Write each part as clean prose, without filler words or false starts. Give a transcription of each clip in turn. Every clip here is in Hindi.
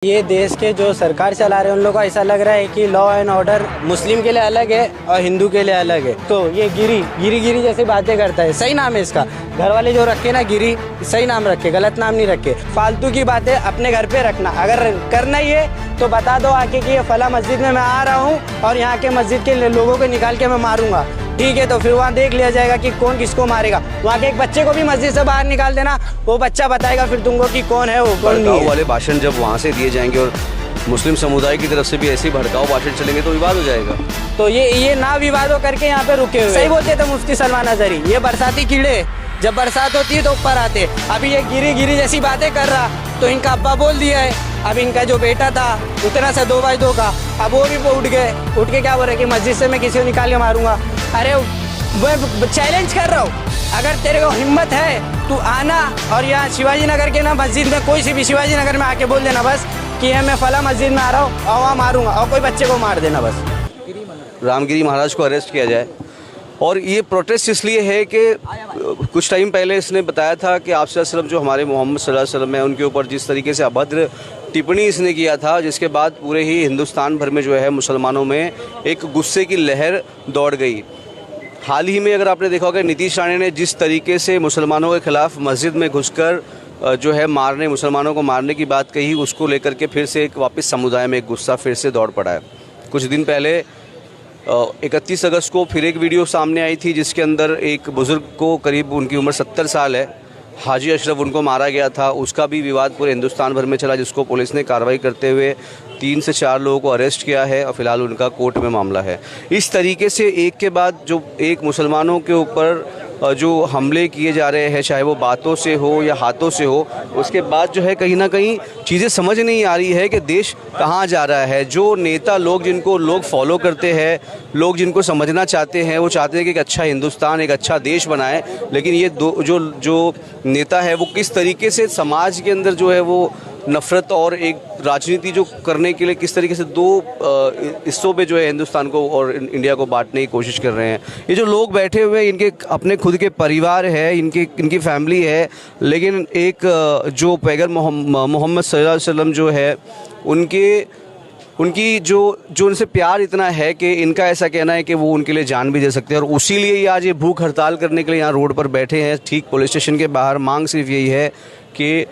ये देश के जो सरकार चला रहे हैं उन लोगों को ऐसा लग रहा है कि लॉ एंड ऑर्डर मुस्लिम के लिए अलग है और हिंदू के लिए अलग है। तो ये गिरी जैसी बातें करता है। सही नाम है इसका, घर वाले जो रखे ना गिरी, सही नाम रखे, गलत नाम नहीं रखे। फालतू की बातें अपने घर पे रखना। अगर करना ही है तो बता दो आके कि ये फला मस्जिद में मैं आ रहा हूँ और यहाँ के मस्जिद के लोगों को निकाल के मैं मारूंगा, ठीक है? तो फिर वहाँ देख लिया जाएगा कि कौन किसको मारेगा। वहाँ के एक बच्चे को भी मस्जिद से बाहर निकाल देना, वो बच्चा बताएगा फिर तुमको कि कौन है वो, कौन नहीं है। वाले भाषण जब वहाँ से दिए जाएंगे और मुस्लिम समुदाय की तरफ से भी ऐसे ही भड़काऊ भाषण चलेंगे तो विवाद हो जाएगा। तो ये ना विवाद हो करके यहाँ पे रुके हुए। सही बोलते थे मुफ्ती सलमान अजहरी, ये बरसाती कीड़े जब बरसात होती है तो ऊपर आते। अभी ये गिरी जैसी बातें कर रहा तो इनका अब्बा बोल दिया है। अब इनका जो बेटा था उतना सा 2x2 का, अब वो भी उठ के क्या बोल रहे कि मस्जिद से मैं किसी को निकाल के मारूंगा। अरे मैं चैलेंज कर रहा हूँ, अगर तेरे को हिम्मत है तू आना और यहाँ शिवाजी नगर के ना मस्जिद में, कोई सी भी शिवाजी नगर में आके बोल देना बस कि मैं फला मस्जिद में आ रहा हूँ और वहाँ मारूंगा, और कोई बच्चे को मार देना बस। रामगिरी महाराज को अरेस्ट किया जाए। और ये प्रोटेस्ट इसलिए है कि कुछ टाइम पहले इसने बताया था कि आप सल्लल्लाहु अलैहि वसल्लम जो हमारे मोहम्मद सल्लल्लाहु अलैहि वसल्लम है उनके ऊपर जिस तरीके से अभद्र टिप्पणी इसने किया था, जिसके बाद पूरे ही हिंदुस्तान भर में जो है मुसलमानों में एक गुस्से की लहर दौड़ गई। हाल ही में अगर आपने देखा होगा नीतीश राणे ने जिस तरीके से मुसलमानों के खिलाफ मस्जिद में घुसकर जो है मुसलमानों को मारने की बात कही, उसको लेकर के फिर से एक वापस समुदाय में एक गुस्सा फिर से दौड़ पड़ा है। कुछ दिन पहले 31 अगस्त को फिर एक वीडियो सामने आई थी जिसके अंदर एक बुज़ुर्ग को, करीब उनकी उम्र 70 साल है, हाजी अशरफ, उनको मारा गया था। उसका भी विवाद पूरे हिंदुस्तान भर में चला, जिसको पुलिस ने कार्रवाई करते हुए 3 से 4 लोगों को अरेस्ट किया है और फिलहाल उनका कोर्ट में मामला है। इस तरीके से एक के बाद जो एक मुसलमानों के ऊपर जो हमले किए जा रहे हैं, चाहे वो बातों से हो या हाथों से हो, उसके बाद जो है कहीं ना कहीं चीज़ें समझ नहीं आ रही है कि देश कहाँ जा रहा है। जो नेता लोग जिनको लोग फॉलो करते हैं, लोग जिनको समझना चाहते हैं, वो चाहते हैं कि एक अच्छा हिंदुस्तान, एक अच्छा देश बनाए, लेकिन ये जो नेता है वो किस तरीके से समाज के अंदर जो है वो नफ़रत और एक राजनीति जो करने के लिए किस तरीके से 2 हिस्सों पे जो है हिंदुस्तान को और इंडिया को बांटने की कोशिश कर रहे हैं। ये जो लोग बैठे हुए हैं इनके अपने खुद के परिवार है, इनकी फैमिली है, लेकिन एक जो पैगंबर मोहम्मद सल्लल्लाहु अलैहि वसल्लम जो है उनकी जो उनसे प्यार इतना है कि इनका ऐसा कहना है कि वो उनके लिए जान भी दे सकते हैं। और उसी लिए ही आज ये भूख हड़ताल करने के लिए यहाँ रोड पर बैठे हैं, ठीक पुलिस स्टेशन के बाहर। मांग सिर्फ यही है कि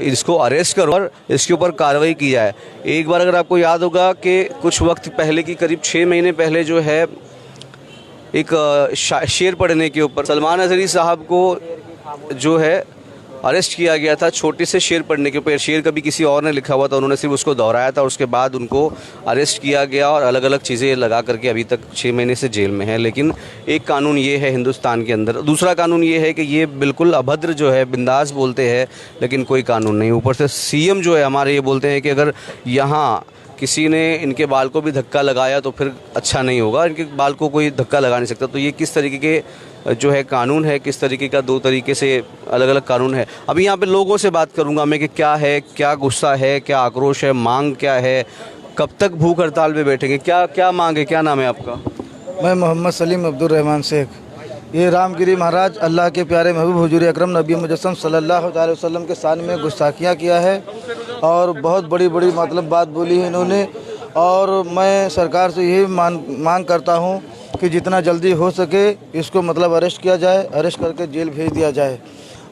इसको अरेस्ट करो और इसके ऊपर कार्रवाई की जाए। एक बार अगर आपको याद होगा कि कुछ वक्त पहले की, करीब 6 महीने पहले जो है एक शेर पढ़ने के ऊपर सलमान अजहरी साहब को जो है अरेस्ट किया गया था, छोटे से शेर पढ़ने के ऊपर। शेर कभी किसी और ने लिखा हुआ था, उन्होंने सिर्फ उसको दोहराया था, उसके बाद उनको अरेस्ट किया गया और अलग अलग चीज़ें लगा करके अभी तक 6 महीने से जेल में है। लेकिन एक कानून ये है हिंदुस्तान के अंदर, दूसरा कानून ये है कि ये बिल्कुल अभद्र जो है बिंदास बोलते हैं, लेकिन कोई कानून नहीं। ऊपर से सीएम जो है हमारे ये बोलते हैं कि अगर यहाँ किसी ने इनके बाल को भी धक्का लगाया तो फिर अच्छा नहीं होगा, इनके बाल को कोई धक्का लगा नहीं सकता। तो ये किस तरीके के जो है कानून है, किस तरीके का 2 तरीके से अलग अलग कानून है। अभी यहाँ पे लोगों से बात करूँगा मैं कि क्या है, क्या गुस्सा है, क्या आक्रोश है, मांग क्या है, कब तक भूख हड़ताल पे बैठेंगे, क्या मांग है, क्या नाम है आपका? मैं मोहम्मद सलीम अब्दुल रहमान शेख। ये रामगिरी महाराज अल्लाह के प्यारे महबूब हुजूर अकरम नबी मुजस्सम सल्लल्लाहु अलैहि वसल्लम के शान में गुस्ताखियाँ किया है और बहुत बड़ी मतलब बात बोली है इन्होंने। और मैं सरकार से यही मांग करता हूँ कि जितना जल्दी हो सके इसको मतलब अरेस्ट किया जाए, अरेस्ट करके जेल भेज दिया जाए।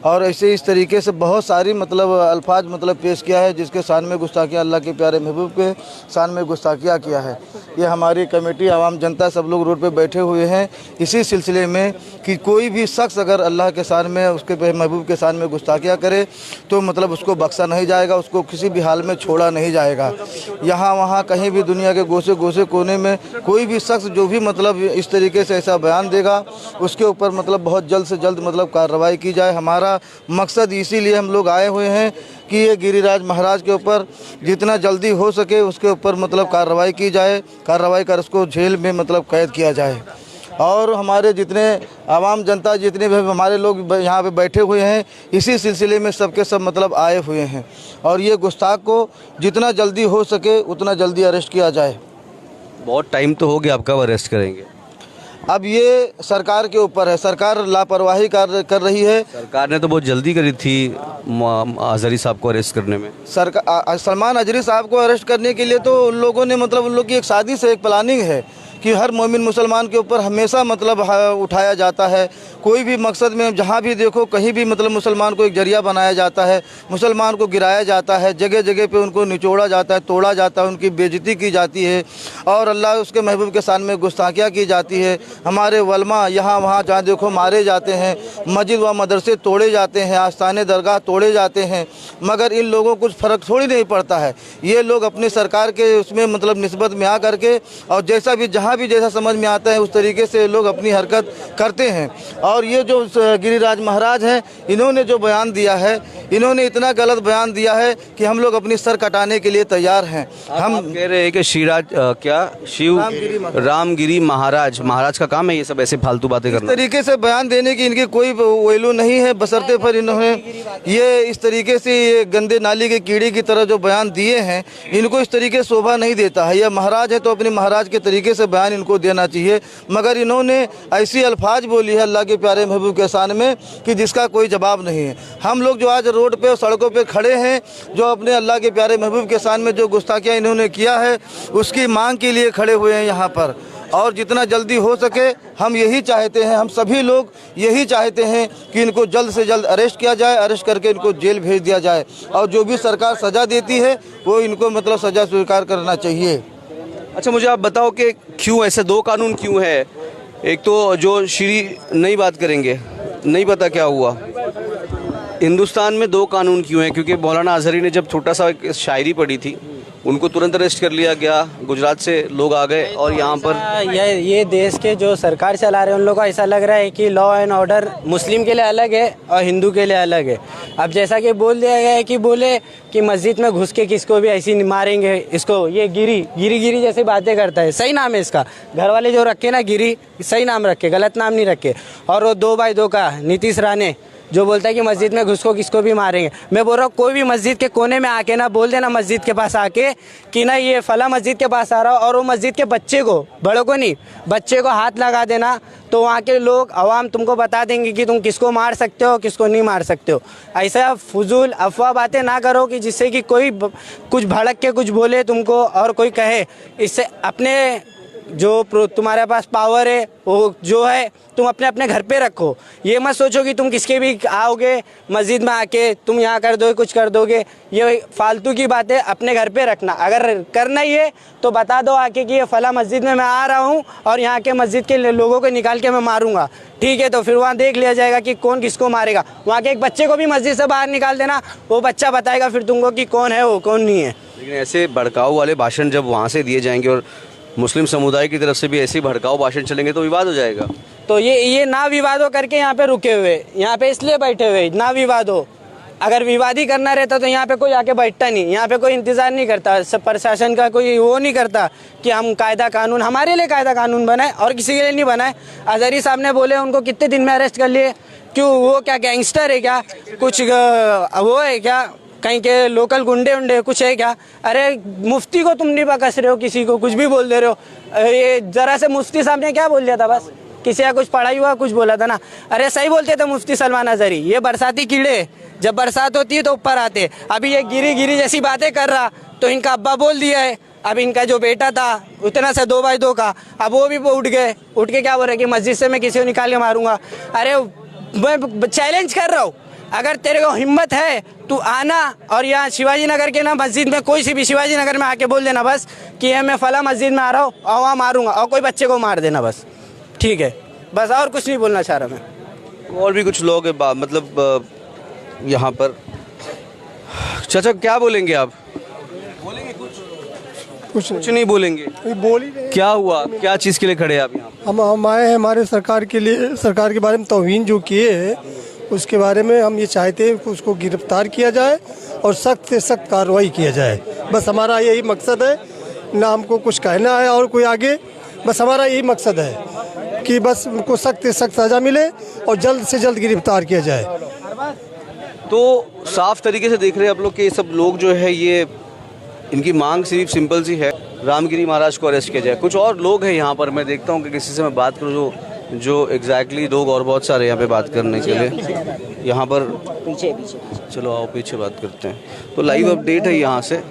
और ऐसे इस तरीके से बहुत सारी अल्फाज पेश किया है जिसके शान में गुस्ताखियाँ, अल्लाह के प्यारे महबूब के शान में गुस्ताखियाँ किया है। ये हमारी कमेटी, आवाम जनता सब लोग रोड पे बैठे हुए हैं इसी सिलसिले में कि कोई भी शख्स अगर अल्लाह के शान में, उसके महबूब के शान में गुस्ताखियाँ करे तो उसको बख्शा नहीं जाएगा, उसको किसी भी हाल में छोड़ा नहीं जाएगा। यहाँ वहाँ कहीं भी दुनिया के गोसे कोने में कोई भी शख्स जो भी इस तरीके से ऐसा बयान देगा उसके ऊपर बहुत जल्द से जल्द कार्रवाई की जाए। हमारा मकसद इसीलिए हम लोग आए हुए हैं कि ये गिरिराज महाराज के ऊपर जितना जल्दी हो सके उसके ऊपर कार्रवाई की जाए, कार्रवाई कर उसको जेल में कैद किया जाए। और हमारे जितने आवाम जनता, जितने भी हमारे लोग यहाँ पे बैठे हुए हैं इसी सिलसिले में सबके सब आए हुए हैं और ये गुस्ताख को जितना जल्दी हो सके उतना जल्दी अरेस्ट किया जाए। बहुत टाइम तो हो गया, आप कब अरेस्ट करेंगे? अब ये सरकार के ऊपर है, सरकार लापरवाही कर रही है। सरकार ने तो बहुत जल्दी करी थी अजहरी साहब को अरेस्ट करने में। सरकार सलमान अजहरी साहब को अरेस्ट करने के लिए तो उन लोगों ने मतलब उन लोग की एक साजिश है, एक प्लानिंग है कि हर मोमिन मुसलमान के ऊपर हमेशा मतलब उठाया जाता है। कोई भी मकसद में जहाँ भी देखो कहीं भी मतलब मुसलमान को एक जरिया बनाया जाता है, मुसलमान को गिराया जाता है, जगह जगह पे उनको निचोड़ा जाता है, तोड़ा जाता है, उनकी बेइज्जती की जाती है और अल्लाह उसके महबूब के सामने में गुस्ताखियाँ की जाती है। हमारे वलमा यहाँ वहाँ जहाँ देखो मारे जाते हैं, मस्जिद व मदरसे तोड़े जाते हैं, आस्थाने दरगाह तोड़े जाते हैं, मगर इन लोगों को कुछ फ़र्क थोड़ी नहीं पड़ता है। ये लोग अपनी सरकार के उसमें मतलब निस्बत में आ करके और जैसा भी जहाँ भी जैसा समझ में आता है उस तरीके से लोग अपनी हरकत करते हैं। और ये जो गिरिराज महाराज हैं, इन्होंने जो बयान दिया है, इन्होंने इतना गलत बयान दिया है कि हम लोग अपनी सर कटाने के लिए तैयार हैं। हम कह रहे हैं कि शिव रामगिरी महाराज का काम है ये सब ऐसे फालतू बातें करना। इस तरीके से बयान देने की इनकी कोई वैल्यू नहीं है, बशर्ते पर इन्होंने ये इस तरीके से ये गंदे नाली के कीड़े की तरह जो बयान दिए हैं, इनको इस तरीके शोभा नहीं देता है। यह महाराज है तो अपने महाराज के तरीके से बयान इनको देना चाहिए, मगर इन्होंने ऐसी अल्फाज बोली है अल्लाह के प्यारे महबूब के शान में कि जिसका कोई जवाब नहीं है। हम लोग जो आज रोड पे और सड़कों पे खड़े हैं, जो अपने अल्लाह के प्यारे महबूब के शान में जो गुस्ताखियाँ इन्होंने किया है उसकी मांग के लिए खड़े हुए हैं यहाँ पर। और जितना जल्दी हो सके हम यही चाहते हैं, हम सभी लोग यही चाहते हैं कि इनको जल्द से जल्द अरेस्ट किया जाए, अरेस्ट करके इनको जेल भेज दिया जाए और जो भी सरकार सज़ा देती है वो इनको मतलब सज़ा स्वीकार करना चाहिए। अच्छा, मुझे आप बताओ कि क्यों ऐसे दो कानून क्यों है? एक तो जो श्री नहीं बात करेंगे, नहीं पता क्या हुआ। हिंदुस्तान में दो कानून क्यों हैं? क्योंकि मौलाना अजहरी ने जब छोटा सा एक शायरी पढ़ी थी, उनको तुरंत अरेस्ट कर लिया गया, गुजरात से लोग आ गए और यहाँ पर ये देश के जो सरकार चला रहे हैं उन लोगों को ऐसा लग रहा है कि लॉ एंड ऑर्डर मुस्लिम के लिए अलग है और हिंदू के लिए अलग है। अब जैसा कि बोल दिया गया है कि बोले कि मस्जिद में घुस के किसको भी ऐसी मारेंगे, इसको ये गिरी जैसी बातें करता है। सही नाम है इसका, घर वाले जो रखे ना गिरी, सही नाम रखे, गलत नाम नहीं रखे। और वो 2x2 का नीतीश राणे जो बोलता है कि मस्जिद में घुस को किसको भी मारेंगे। मैं बोल रहा हूँ कोई भी मस्जिद के कोने में आके ना बोल देना मस्जिद के पास आके कि ना ये फला मस्जिद के पास आ रहा हो और वो मस्जिद के बच्चे को, बड़ों को नहीं, बच्चे को हाथ लगा देना, तो वहाँ के लोग अवाम तुमको बता देंगे कि तुम किसको मार सकते हो, किसको नहीं मार सकते हो। ऐसा फजूल अफवाह बातें ना करो कि जिससे कि कोई कुछ भड़क के कुछ बोले तुमको और कोई कहे। इससे अपने जो तुम्हारे पास पावर है वो जो है तुम अपने घर पे रखो। ये मत सोचो कि तुम किसके भी आओगे मस्जिद में आके तुम यहाँ कर दोगे, कुछ कर दोगे। ये फालतू की बातें अपने घर पे रखना। अगर करना ही है तो बता दो आके कि ये फला मस्जिद में मैं आ रहा हूँ और यहाँ के मस्जिद के लोगों को निकाल के मैं मारूंगा, ठीक है? तो फिर वहाँ देख लिया जाएगा कि कौन किसको मारेगा। वहाँ के एक बच्चे को भी मस्जिद से बाहर निकाल देना, वो बच्चा बताएगा फिर तुमको कि कौन है वो, कौन नहीं है। लेकिन ऐसे भड़काऊ वाले भाषण जब वहाँ से दिए जाएंगे और मुस्लिम समुदाय की तरफ से भी ऐसे भड़काऊ भाषण चलेंगे तो विवाद हो जाएगा। तो ये ना विवाद हो करके यहाँ पे रुके हुए, यहाँ पे इसलिए बैठे हुए ना विवाद हो। अगर विवाद ही करना रहता तो यहाँ पे कोई आके बैठता नहीं, यहाँ पे कोई इंतजार नहीं करता, सब प्रशासन का कोई वो नहीं करता कि हम कायदा कानून, हमारे लिए कायदा कानून बनाए और किसी के लिए नहीं बनाए। अजहरी साहब ने बोले उनको कितने दिन में अरेस्ट कर लिए, क्यों? वो क्या गैंगस्टर है क्या? कुछ वो है क्या? कहीं के लोकल गुंडे उंडे कुछ है क्या? अरे मुफ्ती को तुम नहीं बकस रहे हो, किसी को कुछ भी बोल दे रहे हो। ये जरा से मुफ्ती साहब ने क्या बोल दिया था, बस किसी का कुछ पढ़ाई हुआ कुछ बोला था ना। अरे सही बोलते थे मुफ्ती सलमान अजहरी, ये बरसाती कीड़े जब बरसात होती है तो ऊपर आते। अभी ये गिरी जैसी बातें कर रहा तो इनका अब्बा बोल दिया है। अब इनका जो बेटा था उतना सा 2x2 का, अब वो भी उठ गए, उठ के क्या बोल रहे कि मस्जिद से मैं किसी को निकाल के मारूंगा। अरे मैं चैलेंज कर रहा हूँ, अगर तेरे को हिम्मत है तू आना और यहाँ शिवाजी नगर के ना मस्जिद में, कोई सी भी शिवाजी नगर में आके बोल देना बस कि ये मैं फला मस्जिद में आ रहा हूँ और वहाँ मारूंगा और कोई बच्चे को मार देना, बस ठीक है, बस और कुछ नहीं बोलना चाह रहा मैं। और भी कुछ लोग मतलब यहाँ पर। चाचा क्या बोलेंगे आप? बोलेंगे कुछ नहीं बोलेंगे? बोल ही रहे। क्या हुआ, क्या चीज़ के लिए खड़े हैं आप यहाँ? हम आए हैं हमारे सरकार के लिए, सरकार के बारे में तौहीन जो किए है उसके बारे में हम ये चाहते हैं कि उसको गिरफ्तार किया जाए और सख्त से सख्त कार्रवाई किया जाए। बस हमारा यही मकसद है, ना हमको कुछ कहना है और कोई आगे, बस हमारा यही मकसद है कि बस उनको सख्त से सख्त सज़ा मिले और जल्द से जल्द गिरफ्तार किया जाए। तो साफ तरीके से देख रहे हैं आप लोग कि सब लोग जो है ये इनकी मांग सिर्फ सिंपल सी है, रामगिरी महाराज को अरेस्ट किया जाए। कुछ और लोग हैं यहाँ पर, मैं देखता हूँ कि किसी से मैं बात करूँ जो एग्जैक्टली लोग और बहुत सारे यहाँ पे बात करने के लिए यहाँ पर पीछे चलो आओ पीछे बात करते हैं। तो लाइव अपडेट है यहाँ से,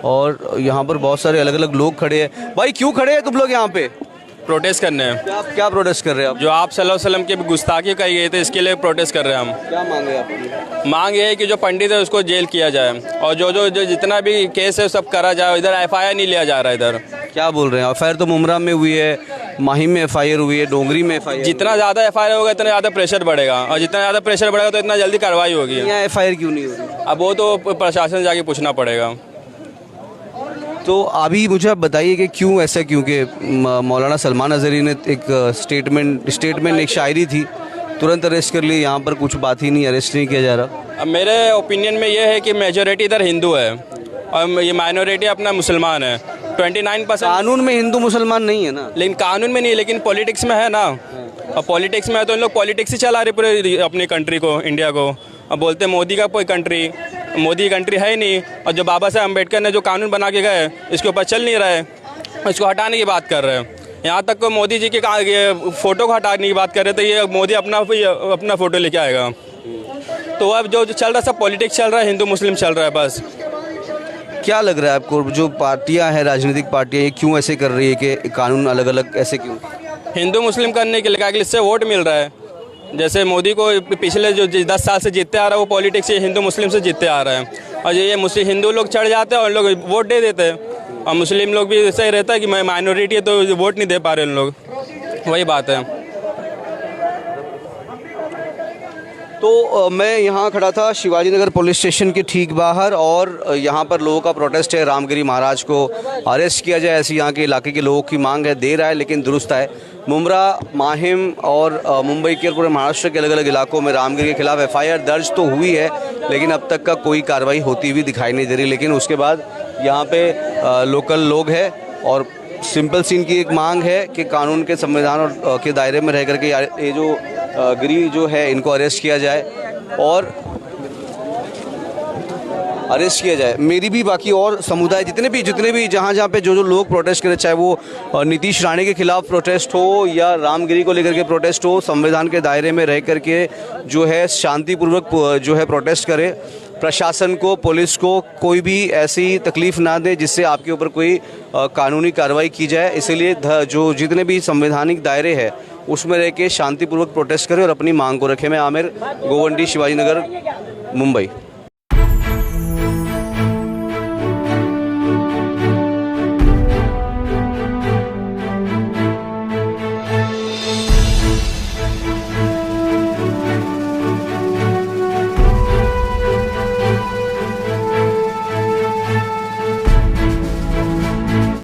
और यहाँ पर बहुत सारे अलग अलग लोग खड़े हैं। भाई क्यों खड़े हैं तुम लोग यहाँ पे? प्रोटेस्ट करने हैं। क्या प्रोटेस्ट कर रहे हैं आप? जो आप सल्लल्लाहु अलैहि वसल्लम की गुस्ताखी कही गई थी, इसके लिए प्रोटेस्ट कर रहे हैं हम। क्या मांग है आपकी? मांग ये है कि जो पंडित है उसको जेल किया जाए, और जो जितना भी केस है सब करा जाए। इधर एफआईआर नहीं लिया जा रहा है। इधर क्या बोल रहे हैं? एफआईआर तो मुमरा में हुई है, माहिम में एफआईआर हुई है, डोंगरी में एफआईआर। जितना ज़्यादा एफआईआर होगा इतना ज़्यादा प्रेशर बढ़ेगा, और जितना ज़्यादा प्रेशर बढ़ेगा तो इतना जल्दी कार्रवाई होगी। यहाँ एफआईआर क्यों नहीं हो रही? अब वो तो प्रशासन जाके पूछना पड़ेगा। तो अभी मुझे आप बताइए कि क्यों ऐसा? क्योंकि मौलाना सलमान अजहरी ने एक स्टेटमेंट एक शायरी थी, तुरंत अरेस्ट कर ली। यहाँ पर कुछ बात ही नहीं, अरेस्ट नहीं किया जा रहा। अब मेरे ओपिनियन में ये है कि मेजोरिटी इधर हिंदू है और ये माइनॉरिटी अपना मुसलमान है। 29% कानून में हिंदू मुसलमान नहीं है ना, लेकिन कानून में नहीं, लेकिन पॉलिटिक्स में है ना। और पॉलिटिक्स में है तो इन लोग पॉलिटिक्स ही चला रहे पूरे अपनी कंट्री को, इंडिया को। अब बोलते हैं मोदी का कोई कंट्री, मोदी की कंट्री है ही नहीं। और जो बाबा साहब अम्बेडकर ने जो कानून बना के गए इसके ऊपर चल नहीं रहे, इसको हटाने की बात कर रहे हैं। यहाँ तक को मोदी जी के फ़ोटो को हटाने की बात कर रहे थे, ये मोदी अपना फ़ोटो लेके आएगा। तो अब जो चल रहा है सब पॉलिटिक्स चल रहा है, हिंदू मुस्लिम चल रहा है बस। क्या लग रहा है आपको, जो पार्टियां हैं, राजनीतिक पार्टियां, ये क्यों ऐसे कर रही है कि कानून अलग अलग ऐसे क्यों? हिंदू मुस्लिम करने के लिए इससे वोट मिल रहा है। जैसे मोदी को पिछले जो 10 साल से जीतते आ रहा है वो पॉलिटिक्स से हिंदू मुस्लिम से जीतते आ रहा है। और ये मुस्लिम हिंदू लोग चढ़ जाते हैं और लोग वोट दे देते हैं, और मुस्लिम लोग भी ऐसा ही रहता है कि मैं माइनॉरिटी है तो वोट नहीं दे पा रहे उन लोग। वही बात है। तो मैं यहाँ खड़ा था शिवाजी नगर पुलिस स्टेशन के ठीक बाहर, और यहाँ पर लोगों का प्रोटेस्ट है, रामगिरी महाराज को अरेस्ट किया जाए, ऐसी यहाँ के इलाके के लोगों की मांग है। देर आए लेकिन दुरुस्त है। मुमरा, माहिम और मुंबई के पूरे महाराष्ट्र के अलग अलग इलाकों में रामगिरी के खिलाफ एफआईआर दर्ज तो हुई है, लेकिन अब तक का कोई कार्रवाई होती हुई दिखाई नहीं दे रही। लेकिन उसके बाद यहाँ पे लोकल लोग हैं, और सिंपल सी इनकी एक मांग है कि कानून के संविधान और के दायरे में रह करके ये जो गिरी जो है इनको अरेस्ट किया जाए, और अरेस्ट किया जाए। मेरी भी बाकी और समुदाय जितने भी जहाँ पे जो लोग प्रोटेस्ट करें, चाहे वो नीतीश राणे के खिलाफ प्रोटेस्ट हो या रामगिरी को लेकर के प्रोटेस्ट हो, संविधान के दायरे में रह करके जो है शांतिपूर्वक जो है प्रोटेस्ट करे। प्रशासन को, पुलिस को कोई भी ऐसी तकलीफ ना दे जिससे आपके ऊपर कोई कानूनी कार्रवाई की जाए। इसलिए जो जितने भी संवैधानिक दायरे हैं उसमें रह के शांतिपूर्वक प्रोटेस्ट करें और अपनी मांग को रखें। मैं आमिर, गोवंडी, शिवाजी नगर, मुंबई।